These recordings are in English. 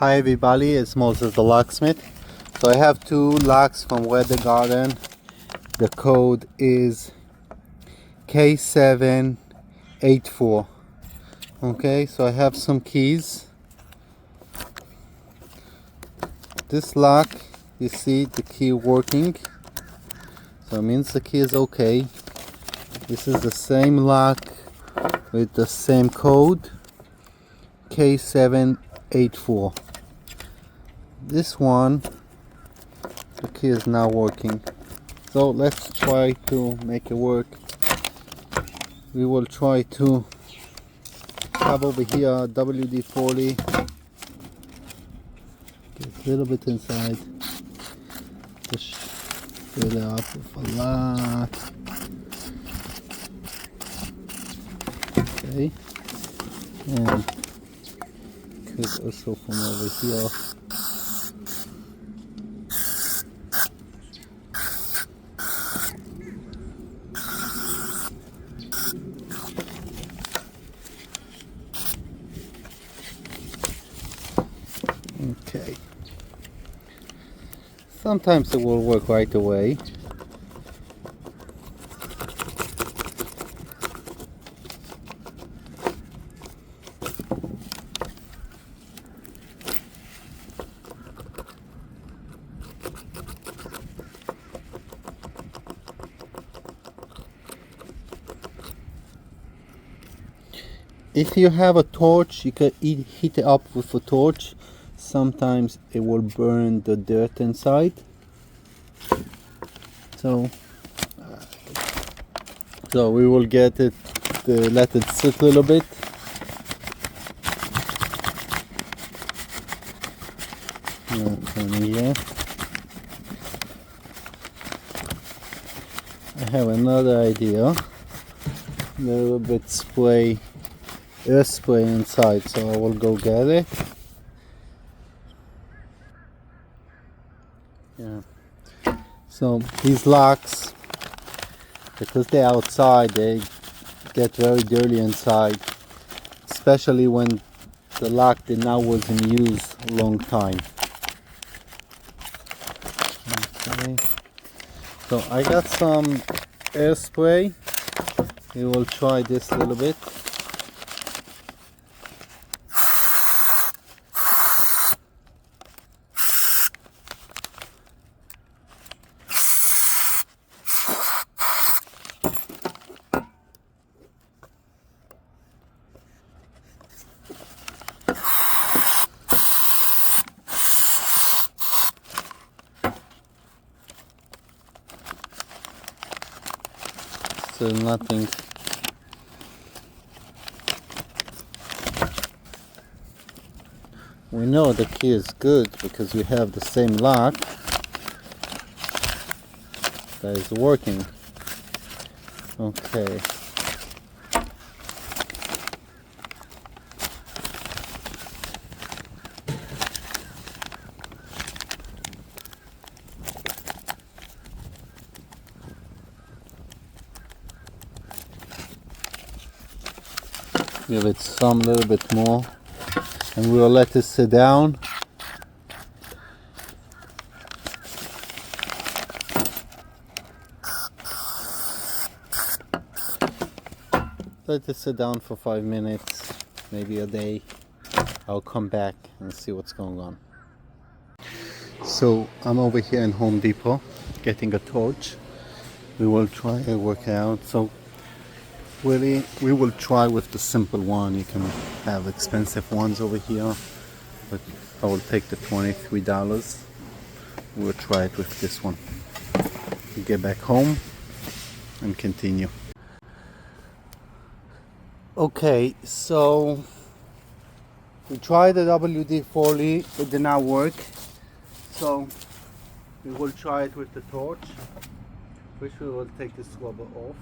Hi everybody, it's Moses the locksmith. So I have two locks from Weather Garden. The code is K784. Okay, so I have some keys. This lock, you see the key working, so it means the key is okay. This is the same lock with the same code, K784. This one, the key is not working. So let's try to make it work. We will try to have over here WD-40. Get a little bit inside. Just fill it up with a lot. Okay. And could also from over here. Okay. Sometimes it will work right away. If you have a torch, you can heat it up with a torch. Sometimes it will burn the dirt inside. So we will get it, let it sit a little bit. Here. I have another idea. A little bit air spray inside, so I will go get it. Yeah. So these locks, because they're outside, they get very dirty inside, especially when the lock did not was in use a long time. Okay. So I got some air spray. We will try this a little bit. Still nothing. We know the key is good because we have the same lock that is working. Okay. Give it some little bit more, and we'll let it sit down. Let it sit down for 5 minutes, maybe a day. I'll come back and see what's going on. So I'm over here in Home Depot getting a torch. We will try to work out. So really, we will try with the simple one. You can have expensive ones over here, but I will take the $23. We'll try it with this one. We get back home and continue. Okay, so we tried the WD-40, it did not work. So we will try it with the torch. First we will take this rubber off.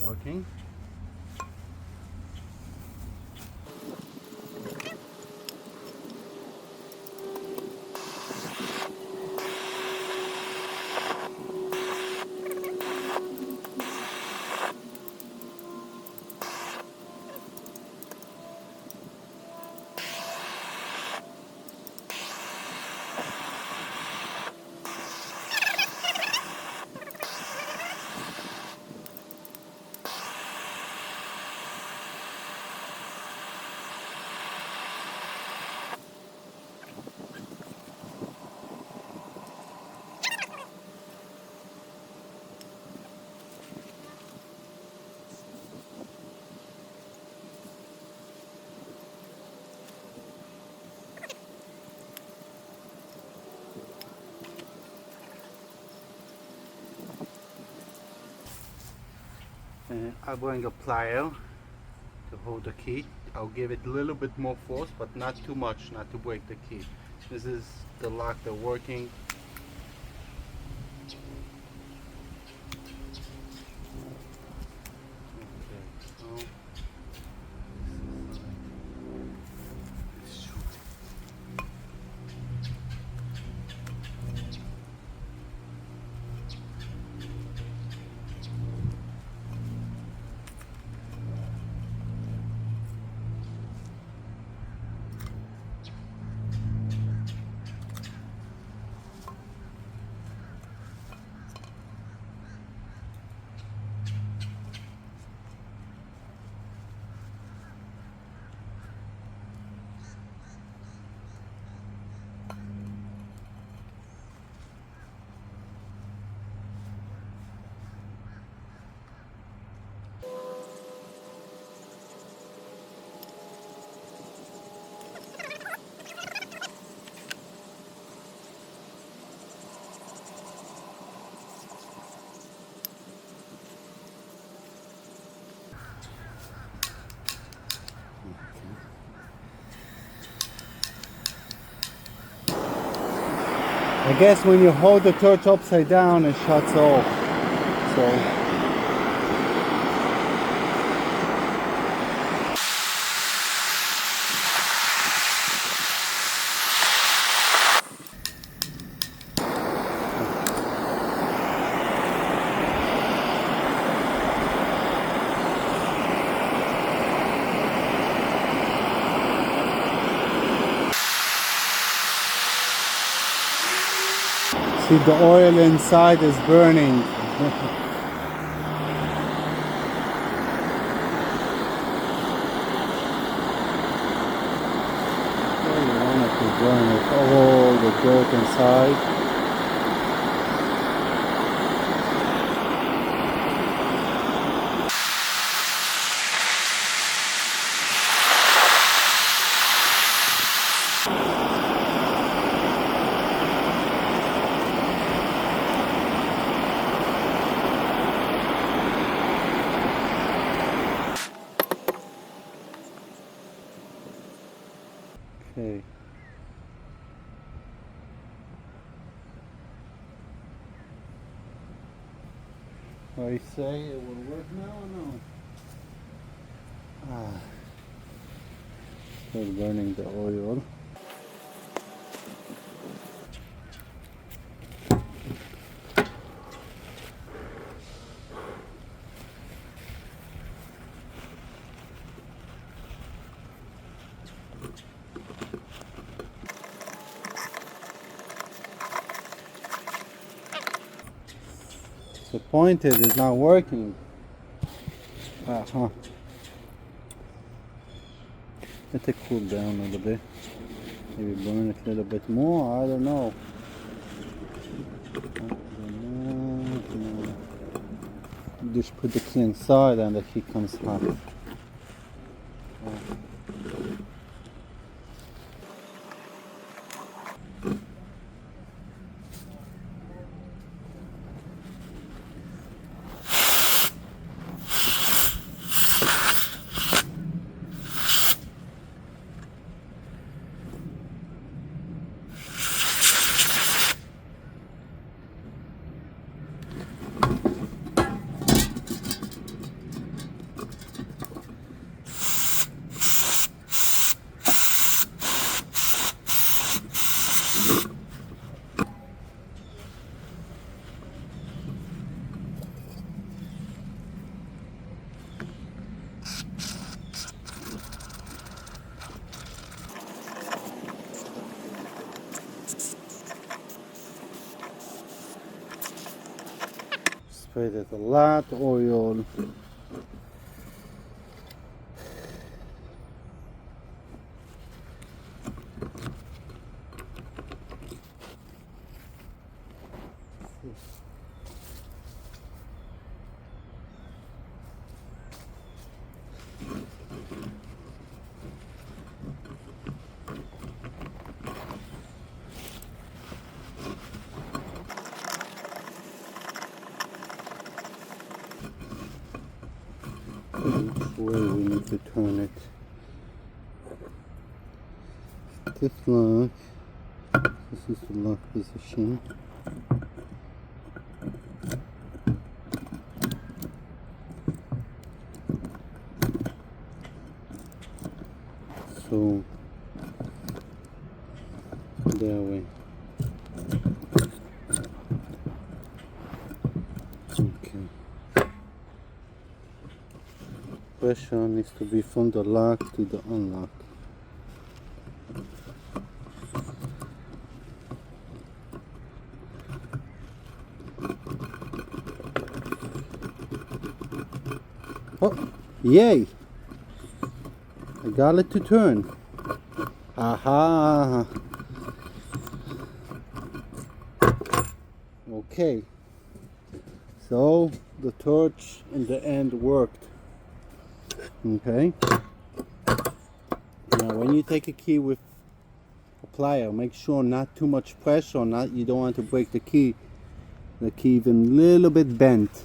working. I'm going a plier to hold the key. I'll give it a little bit more force, but not too much, not to break the key. This is the lock that's working. Okay, so I guess when you hold the torch upside down, it shuts off. So. See, the oil inside is burning. You want it to burn it, all the dirt inside. Okay. I say it will work now or no? Still burning the oil. Disappointed, it's not working. Let it cool down a little bit. Maybe burn it a little bit more. I don't know. Just put the key inside and the key comes hot. Created a lot of oil. Which way we need to turn it? This lock. This is the lock position. So that way. Okay. Pressure needs to be from the lock to the unlock. Oh, yay! I got it to turn. Aha! Okay. So the torch in the end worked. Okay. Now when you take a key with a plier, make sure not too much pressure, you don't want to break the key. The key even a little bit bent.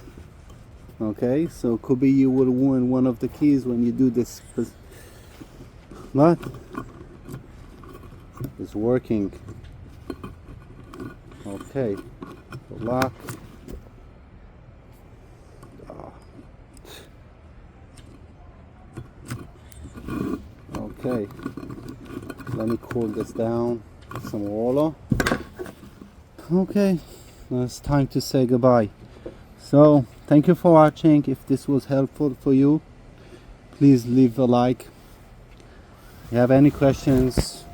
Okay, so could be you will ruin one of the keys when you do this, but it's working. Okay, the lock. Okay, let me cool this down with some water. Okay, now it's time to say goodbye. So thank you for watching. If this was helpful for you, please leave a like. If you have any questions,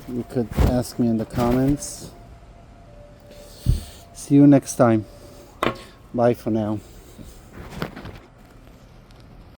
you could ask me in the comments. See you next time. Bye for now.